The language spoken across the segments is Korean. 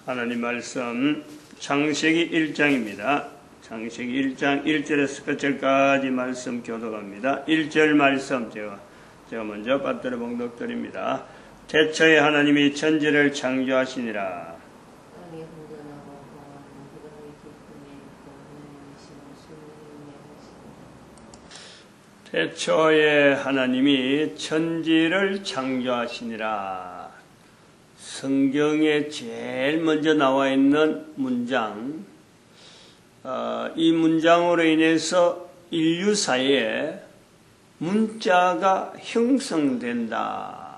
하나님 말씀 창세기 1장입니다. 창세기 1장 1절에서 끝절까지 말씀 교독합니다. 1절 말씀 제가 먼저 받들어 봉독드립니다. 태초에 하나님이 천지를 창조하시니라. 태초에 하나님이 천지를 창조하시니라. 성경에 제일 먼저 나와 있는 문장, 이 문장으로 인해서 인류사에 문자가 형성된다.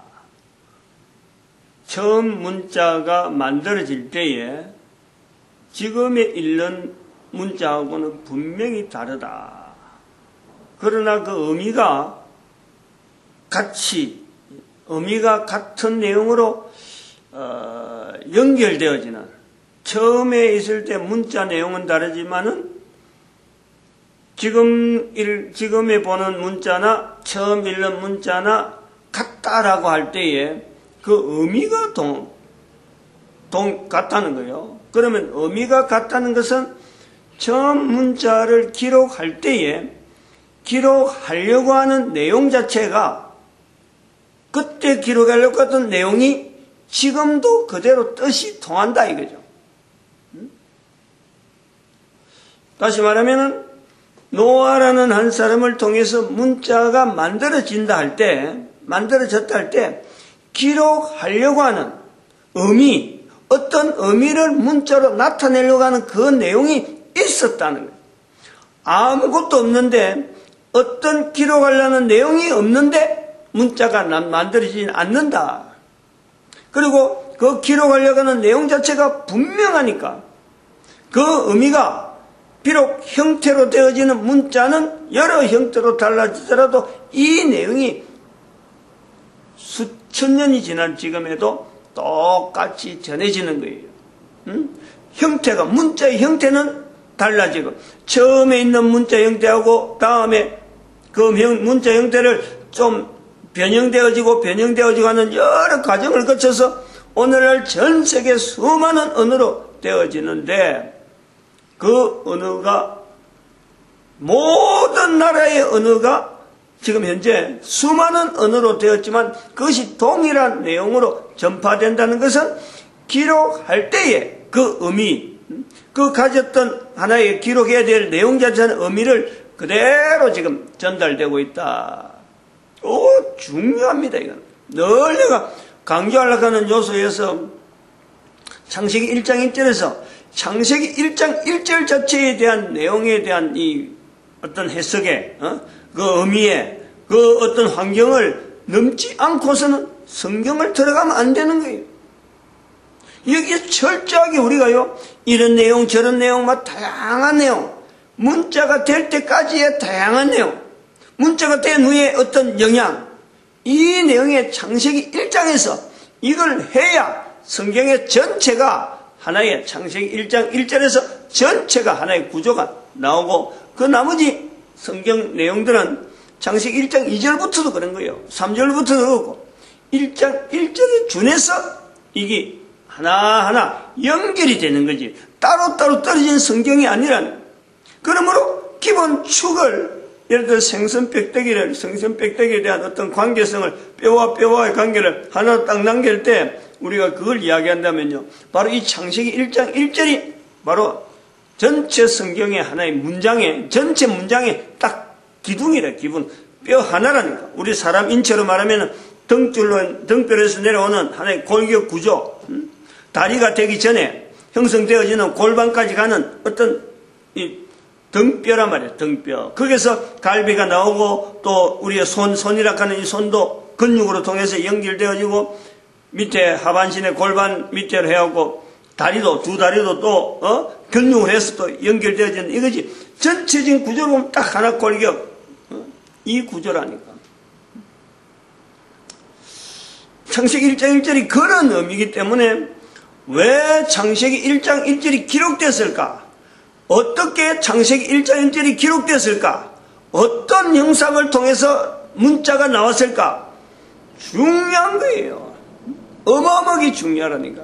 처음 문자가 만들어질 때에 지금에 있는 문자하고는 분명히 다르다. 그러나 그 의미가 같은 내용으로 연결되어지는, 처음에 있을 때 문자 내용은 다르지만은 지금에 보는 문자나 처음 읽는 문자나 같다라고 할 때에 그 의미가 같다는 거예요. 그러면 의미가 같다는 것은 처음 문자를 기록할 때에 기록하려고 하는 내용 자체가 그때 기록하려고 했던 내용이 지금도 그대로 뜻이 통한다 이거죠. 다시 말하면은 노아라는 한 사람을 통해서 문자가 만들어졌다 할 때 기록하려고 하는 의미, 어떤 의미를 문자로 나타내려고 하는 그 내용이 있었다는 거예요. 아무것도 없는데, 어떤 기록하려는 내용이 없는데 문자가 만들어지지 않는다. 그리고 그 기록하려고 하는 내용 자체가 분명하니까 그 의미가 비록 형태로 되어지는 문자는 여러 형태로 달라지더라도 이 내용이 수천 년이 지난 지금에도 똑같이 전해지는 거예요. 형태가, 문자의 형태는 달라지고, 처음에 있는 문자 형태하고 다음에 그 문자 형태를 좀 변형되어지고 하는 여러 과정을 거쳐서 오늘날 전 세계 수많은 언어로 되어지는데, 그 언어가, 모든 나라의 언어가 지금 현재 수많은 언어로 되었지만 그것이 동일한 내용으로 전파된다는 것은 기록할 때에 그 의미, 그 가졌던 하나의 기록해야 될 내용 자체의 의미를 그대로 지금 전달되고 있다. 중요합니다, 이건. 늘 내가 강조하려고 하는 요소에서 창세기 1장 1절에서 창세기 1장 1절 자체에 대한 내용에 대한 이 어떤 해석에, 그 의미에, 그 어떤 환경을 넘지 않고서는 성경을 들어가면 안 되는 거예요. 여기에 철저하게 우리가요, 이런 내용, 저런 내용, 다양한 내용, 문자가 될 때까지의 다양한 내용, 문자가 된 후에 어떤 영향, 이 내용의 창세기 1장에서 이걸 해야 성경의 전체가 하나의, 창세기 1장 1절에서 전체가 하나의 구조가 나오고, 그 나머지 성경 내용들은 창세기 1장 2절부터도 그런 거예요. 3절부터도 그렇고 1장 1절에 준해서 이게 하나하나 연결이 되는 거지, 따로따로 떨어진 성경이 아니라는 거예요. 그러므로 기본 축을, 예를 들어 생선백대기에 대한 어떤 관계성을, 뼈와 뼈와의 관계를 하나 딱 남길 때 우리가 그걸 이야기한다면요, 바로 이 창세기 1장 1절이 바로 전체 성경의 하나의 문장에, 전체 문장에 딱 기둥이래, 기분. 뼈 하나라니까. 우리 사람 인체로 말하면 등뼈에서 내려오는 하나의 골격 구조, 다리가 되기 전에 형성되어지는 골반까지 가는 어떤 이 등뼈란 말이에요, 등뼈. 거기서 갈비가 나오고, 또 우리의 손이라고 하는 이 손도 근육으로 통해서 연결되어지고, 밑에 하반신의 골반 밑에로 해갖고, 두 다리도 또, 근육을 해서 또 연결되어지는 이거지. 전체적인 구조를 보면 딱 하나 골격. 이 구조라니까. 창세기 1장 1절이 그런 의미이기 때문에 왜 창세기 1장 1절이 기록됐을까? 어떻게 창세기 1장 1절이 기록됐을까? 어떤 형상을 통해서 문자가 나왔을까? 중요한 거예요. 어마어마하게 중요하라니까.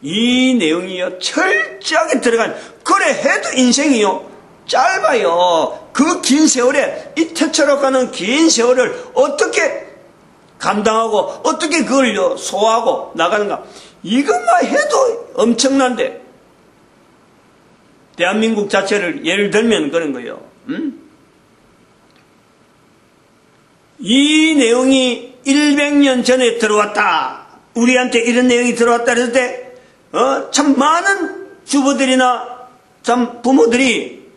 이 내용이요 철저하게 들어간, 그래 해도 인생이요 짧아요. 그 긴 세월에 이 태초로 가는 긴 세월을 어떻게 감당하고 어떻게 그걸 소화하고 나가는가, 이것만 해도 엄청난데, 대한민국 자체를 예를 들면 그런 거예요. 이 내용이 100년 전에 들어왔다, 우리한테 이런 내용이 들어왔다 그랬을 때 참 많은 주부들이나 참 부모들이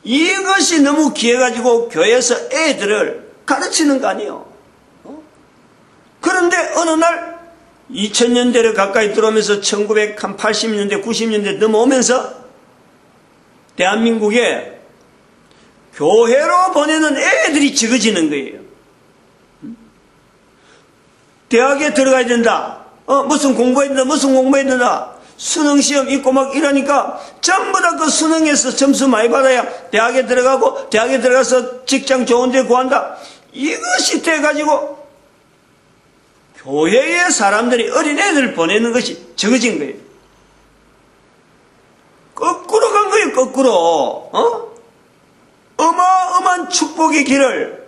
이것이 너무 귀해가지고 교회에서 애들을 가르치는 거 아니에요. 그런데 어느 날 2000년대를 가까이 들어오면서 1980년대 90년대 넘어오면서 대한민국에 교회로 보내는 애들이 적어지는 거예요. 대학에 들어가야 된다. 무슨 공부해야 된다. 무슨 공부해야 된다. 수능시험 있고 막 이러니까 전부 다 그 수능에서 점수 많이 받아야 대학에 들어가고, 대학에 들어가서 직장 좋은 데 구한다. 이것이 돼가지고 교회에 사람들이 어린애들 보내는 것이 적어진 거예요. 거꾸로 간 거예요. 거꾸로. 어마어마한 축복의 길을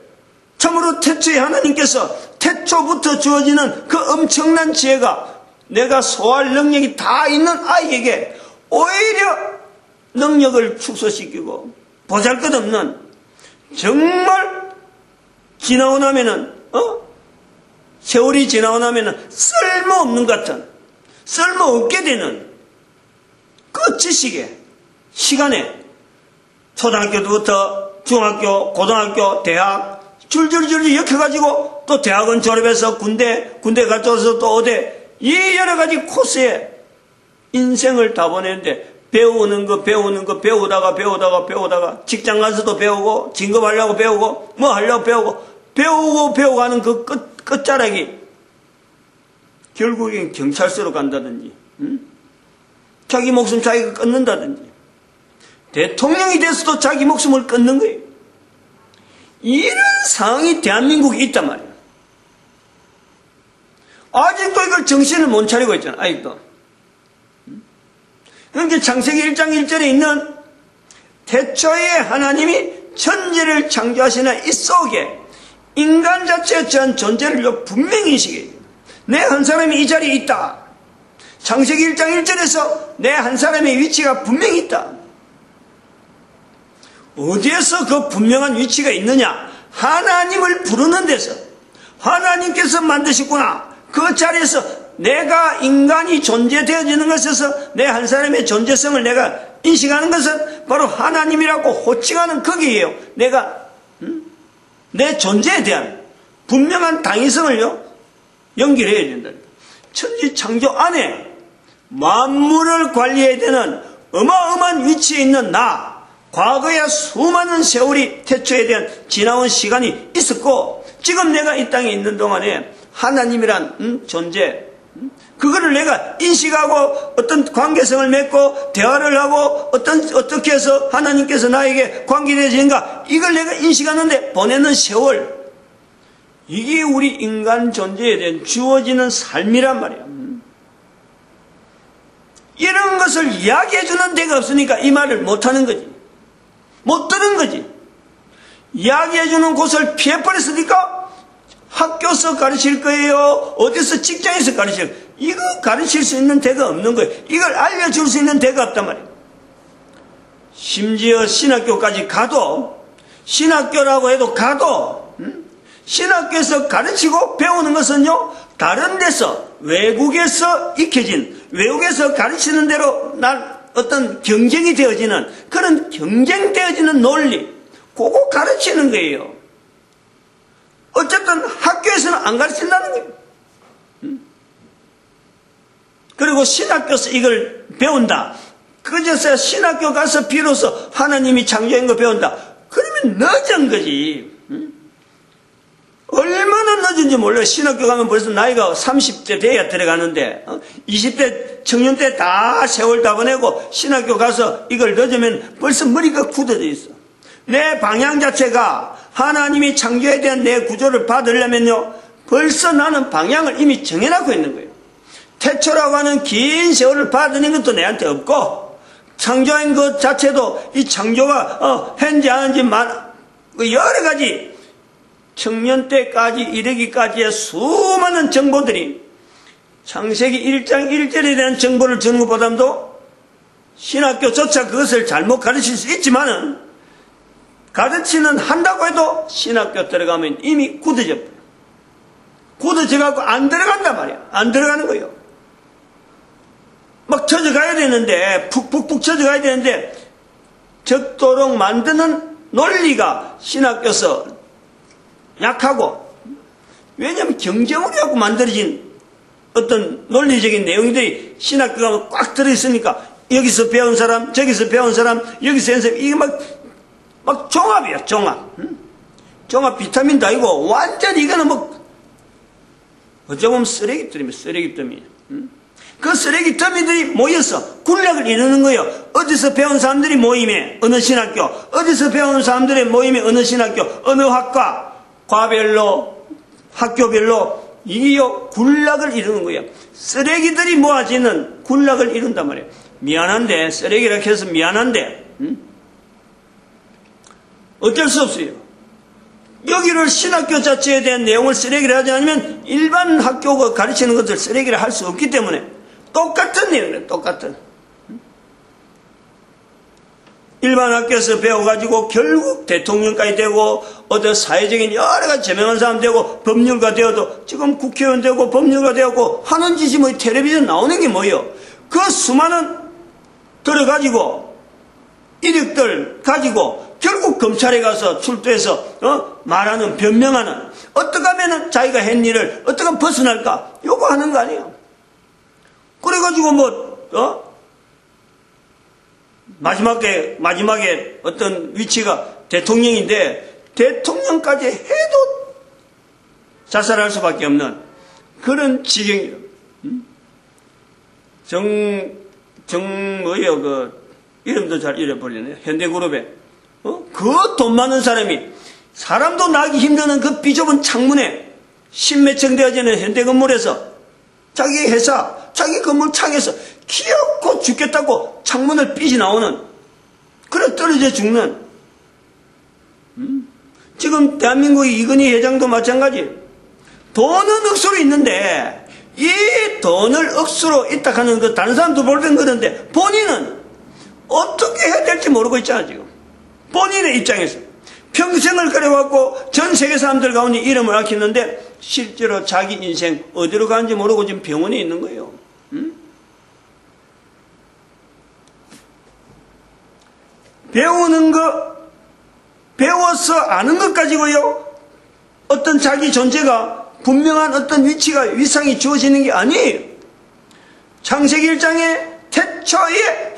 참으로 태초에 하나님께서 태초부터 주어지는 그 엄청난 지혜가 내가 소화할 능력이 다 있는 아이에게 오히려 능력을 축소시키고 보잘것없는, 정말 지나고 나면은 세월이 지나고 나면은 쓸모없는 것 같은, 쓸모없게 되는 그 지식에, 시간에 초등학교부터 중학교, 고등학교, 대학 줄줄줄 역해가지고 또 대학원 졸업해서 군대 갔다 와서 또 어디, 이 여러 가지 코스에 인생을 다 보내는데 배우는 거 배우다가 직장 가서도 배우고 진급하려고 배우고 뭐 하려고 배우고 하는 그 끝자락이 결국엔 경찰서로 간다든지, 자기 목숨 자기가 끊는다든지, 대통령이 돼서도 자기 목숨을 끊는 거예요. 이런 상황이 대한민국에 있단 말이에요. 아직도 이걸 정신을 못 차리고 있잖아. 아직도. 그러니까 창세기 1장 1절에 있는 태초에 하나님이 천지를 창조하시는 이 속에 인간 자체의 전 존재를 분명히 인식해요. 내 한 사람이 이 자리에 있다. 창세기 1장 1절에서 내 한 사람의 위치가 분명히 있다. 어디에서 그 분명한 위치가 있느냐? 하나님을 부르는 데서. 하나님께서 만드셨구나. 그 자리에서 내가 인간이 존재되어지는 것에서 내 한 사람의 존재성을 내가 인식하는 것은 바로 하나님이라고 호칭하는 거기에요. 내가 내 존재에 대한 분명한 당위성을요 연결해야 된다. 천지 창조 안에 만물을 관리해야 되는 어마어마한 위치에 있는 나, 과거에 수많은 세월이 태초에 대한 지나온 시간이 있었고, 지금 내가 이 땅에 있는 동안에 하나님이란 존재, 그거를 내가 인식하고 어떤 관계성을 맺고 대화를 하고 어떻게 해서 하나님께서 나에게 관계되어지는가, 이걸 내가 인식하는데 보내는 세월, 이게 우리 인간 존재에 대한 주어지는 삶이란 말이야. 이런 것을 이야기해주는 데가 없으니까 이 말을 못하는 거지. 못 들은 거지. 이야기해주는 곳을 피해버렸으니까 학교에서 가르칠 거예요. 어디서 직장에서 가르칠 거예요. 이거 가르칠 수 있는 데가 없는 거예요. 이걸 알려줄 수 있는 데가 없단 말이에요. 심지어 신학교까지 가도, 신학교라고 해도 가도, 신학교에서 가르치고 배우는 것은요, 다른 데서, 외국에서 익혀진, 외국에서 가르치는 대로 난 어떤 경쟁이 되어지는, 그런 경쟁되어지는 논리, 그거 가르치는 거예요. 어쨌든 학교에서는 안 가르친다는 거예요. 그리고 신학교에서 이걸 배운다. 그제서야 신학교 가서 비로소 하나님이 창조한 거 배운다. 그러면 늦은 거지. 얼마나 늦은지 몰라요. 신학교 가면 벌써 나이가 30대 돼야 들어가는데 20대 청년 때 다 세월 다 보내고 신학교 가서 이걸 늦으면 벌써 머리가 굳어져 있어. 내 방향 자체가 하나님이 창조에 대한 내 구조를 받으려면요, 벌써 나는 방향을 이미 정해놓고 있는 거예요. 태초라고 하는 긴 세월을 받아낸 것도 내한테 없고, 창조한 것 자체도 이 창조가 현재 하는지 여러 가지 청년 때까지 이르기까지의 수많은 정보들이 창세기 1장 1절에 대한 정보를 주는 것보다도 신학교조차 그것을 잘못 가르칠 수 있지만은 가르치는 한다고 해도 신학교 들어가면 이미 굳어져 버려요. 굳어져갖고 안 들어간단 말이야. 안 들어가는 거예요. 막 젖어가야 되는데, 푹푹푹 젖어가야 되는데, 젖도록 만드는 논리가 신학교에서 약하고, 왜냐하면 경쟁으로 하고 만들어진 어떤 논리적인 내용들이 신학교가 꽉 들어있으니까, 여기서 배운 사람, 저기서 배운 사람, 여기서 배운 사람, 이게 막 종합이야, 종합. 종합 비타민도 아니고, 완전 이거는 어쩌면 쓰레기더미야, 쓰레기더미. 그 쓰레기 더미들이 모여서 군락을 이루는 거예요. 어디서 배운 사람들이 모임에 어느 신학교, 어디서 배운 사람들의 모임에 어느 신학교, 어느 학과, 과별로, 학교별로 이요 군락을 이루는 거예요. 쓰레기들이 모아지는 군락을 이룬단 말이에요. 미안한데, 쓰레기라 해서 미안한데, 어쩔 수 없어요. 여기를 신학교 자체에 대한 내용을 쓰레기를 하지 않으면 일반 학교가 가르치는 것을 쓰레기를 할 수 없기 때문에 똑같은 내용이에요. 똑같은. 일반 학교에서 배워가지고 결국 대통령까지 되고 어떤 사회적인 여러 가지 제명한 사람 되고 법률가 되어도 지금 국회의원 되고 법률가 되고 하는 짓이 텔레비전 나오는 게 뭐예요? 그 수많은 들어가지고 이력들 가지고 결국 검찰에 가서 출두해서 말하는 변명하는 어떻게 하면 자기가 한 일을 어떻게 하면 벗어날까 요거 하는 거 아니에요. 그래가지고 마지막에 어떤 위치가 대통령인데 대통령까지 해도 자살할 수밖에 없는 그런 지경이에요. 뭐예요? 이름도 잘 잃어버리네. 현대그룹에. 그 돈 많은 사람이 사람도 나기 힘드는 그 비좁은 창문에 십몇 층 되어지는 현대건물에서 자기 회사, 자기 건물 창에서 기어코 죽겠다고 창문을 삐지 나오는 그래 떨어져 죽는 지금 대한민국의 이건희 회장도 마찬가지. 돈은 억수로 있는데 이 돈을 억수로 있다 하는 그 다른 사람도 모르는 거는데 본인은 어떻게 해야 될지 모르고 있잖아 지금. 본인의 입장에서 평생을 그려왔고 전 세계 사람들 가운데 이름을 알렸는데 실제로 자기 인생 어디로 가는지 모르고 지금 병원에 있는 거예요. 배우는 거, 배워서 아는 것 가지고요 어떤 자기 존재가 분명한 어떤 위치가 위상이 주어지는 게 아니에요. 창세기 1장에 태초에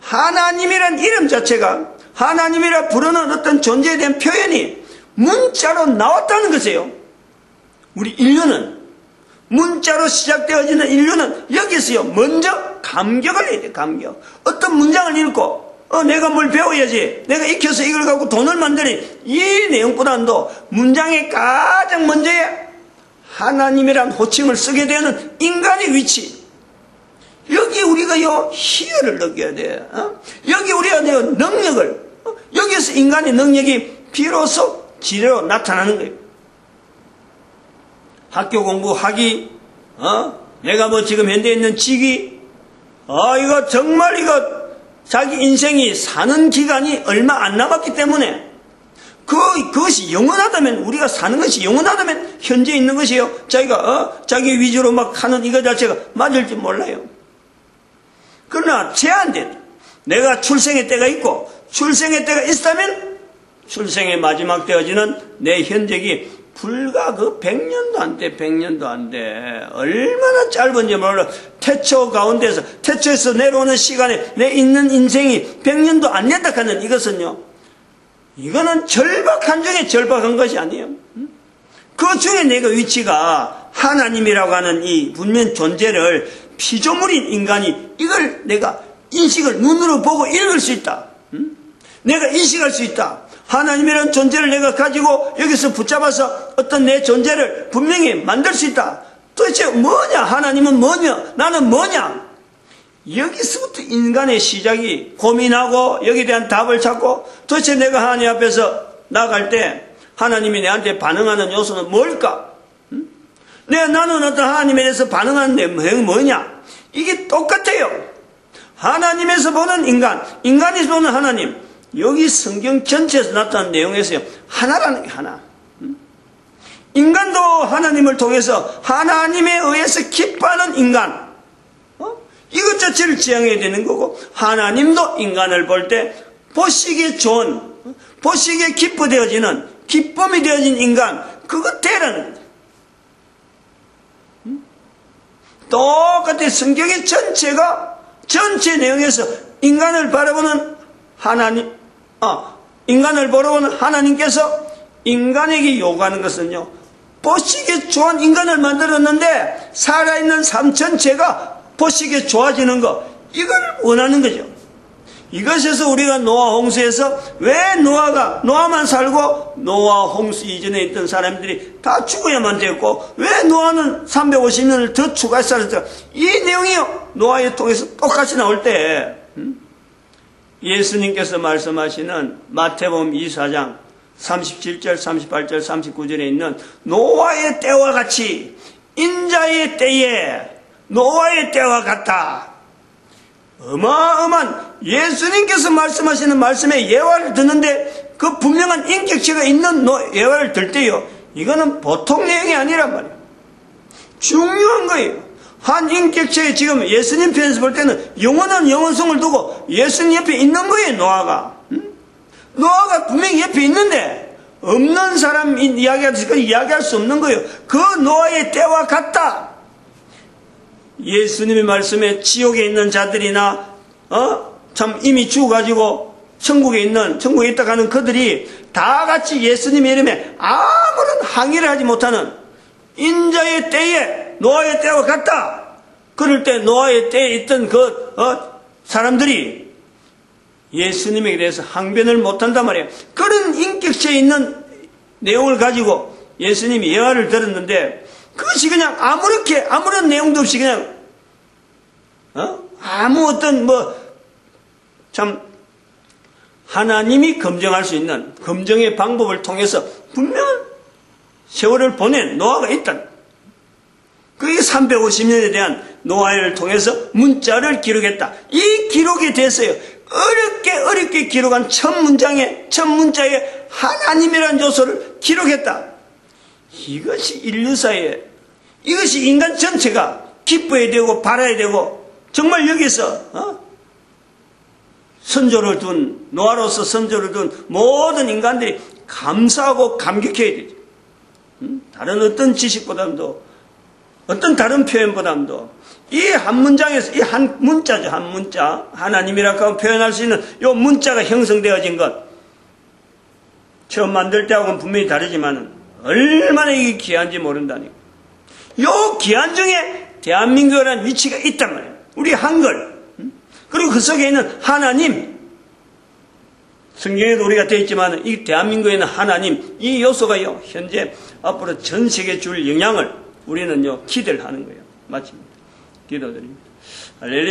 하나님이란 이름 자체가 하나님이라 부르는 어떤 존재에 대한 표현이 문자로 나왔다는 것이에요. 우리 인류는 문자로 시작되어지는 인류는 여기서요 먼저 감격을 해야 돼요. 감격. 어떤 문장을 읽고 내가 뭘 배워야지 내가 익혀서 이걸 갖고 돈을 만드니 이 내용보다도 문장에 가장 먼저에 하나님이란 호칭을 쓰게 되는 인간의 위치, 여기 우리가요 희열을 느껴야 돼. 여기 우리가 능력을 여기서 인간의 능력이 비로소 지혜로 나타나는 거예요. 학교 공부하기, 내가 지금 현대에 있는 직위, 이거 정말 자기 인생이 사는 기간이 얼마 안 남았기 때문에 그것이 영원하다면 우리가 사는 것이 영원하다면 현재 있는 것이에요. 자기가 자기 위주로 막 하는 이거 자체가 맞을지 몰라요. 그러나 제한된 내가 출생의 때가 있고 출생의 때가 있다면 출생의 마지막 되어지는 내 현재기 불과 100년도 안 돼. 100년도 안 돼. 얼마나 짧은지 몰라. 태초 가운데서 태초에서 내려오는 시간에 내 있는 인생이 100년도 안 된다 하는 이것은요 이거는 절박한 중에 절박한 것이 아니에요. 그 중에 내가 위치가 하나님이라고 하는 이 분명 존재를 피조물인 인간이 이걸 내가 인식을 눈으로 보고 읽을 수 있다. 내가 인식할 수 있다. 하나님이라는 존재를 내가 가지고 여기서 붙잡아서 어떤 내 존재를 분명히 만들 수 있다. 도대체 뭐냐? 하나님은 뭐냐? 나는 뭐냐? 여기서부터 인간의 시작이 고민하고 여기에 대한 답을 찾고 도대체 내가 하나님 앞에서 나갈 때 하나님이 내한테 반응하는 요소는 뭘까? 나는 어떤 하나님에 대해서 반응하는 내용이 뭐냐? 이게 똑같아요. 하나님에서 보는 인간, 인간에서 보는 하나님. 여기 성경 전체에서 나타난 내용에서요. 하나라는 게 하나. 인간도 하나님을 통해서 하나님에 의해서 기뻐하는 인간. 이것 자체를 지향해야 되는 거고 하나님도 인간을 볼 때 보시기에 좋은, 보시기에 기뻐되어지는, 기쁨이 되어진 인간, 그것 되라는 거죠. 똑같이 성경의 전체 내용에서 인간을 바라보는 하나님, 인간을 바라보는 하나님께서 인간에게 요구하는 것은요, 보시기에 좋은 인간을 만들었는데 살아있는 삶 전체가 보시기에 좋아지는 것, 이걸 원하는 거죠. 이것에서 우리가 노아 홍수에서 왜 노아만 살고 노아 홍수 이전에 있던 사람들이 다 죽어야만 되었고 왜 노아는 350년을 더 추가해서 살았을까? 이 내용이요, 노아에 통해서 똑같이 나올 때 예수님께서 말씀하시는 마태복음 24장 37절, 38절, 39절에 있는 노아의 때와 같이 인자의 때에 노아의 때와 같다. 어마어마한 예수님께서 말씀하시는 말씀에 예화를 듣는데 그 분명한 인격체가 있는 예화를 들 때요, 이거는 보통 내용이 아니란 말이에요. 중요한 거예요. 한 인격체에 지금 예수님 편에서 볼 때는 영원한 영원성을 두고 예수님 옆에 있는 거예요. 노아가 분명히 옆에 있는데 없는 사람 이야기할 수 없는 거예요. 그 노아의 때와 같다. 예수님의 말씀에 지옥에 있는 자들이나 참 이미 죽어가지고 천국에 있다 가는 그들이 다 같이 예수님의 이름에 아무런 항의를 하지 못하는 인자의 때에 노아의 때와 같다. 그럴 때 노아의 때에 있던 사람들이 예수님에 대해서 항변을 못한단 말이에요. 그런 인격체에 있는 내용을 가지고 예수님이 예화를 들었는데 그것이 그냥 아무런 내용도 없이 그냥 아무 어떤 참 하나님이 검증할 수 있는 검증의 방법을 통해서 분명한 세월을 보낸 노아가 있다. 그게 350년에 대한 노아를 통해서 문자를 기록했다. 이 기록에 대해서요, 어렵게 기록한 첫 문자에 하나님이라는 요소를 기록했다. 이것이 인류사에, 이것이 인간 전체가 기뻐야 되고 바라야 되고, 정말 여기서 노아로서 선조를 둔 모든 인간들이 감사하고 감격해야 되죠. 다른 어떤 지식보다도, 어떤 다른 표현보다도 이 한 문장에서, 이 한 문자죠. 한 문자, 하나님이라고 표현할 수 있는 이 문자가 형성되어진 것, 처음 만들 때하고는 분명히 다르지만 얼마나 이게 귀한지 모른다니까. 이 귀한 중에 대한민국이라는 위치가 있단 말이에요. 우리 한글, 그리고 그 속에 있는 하나님, 성경에도 우리가 되어 있지만 이 대한민국에는 하나님, 이 요소가요, 현재 앞으로 전 세계에 줄 영향을 우리는요, 기대를 하는 거예요. 마칩니다. 기도드립니다. 할렐루야.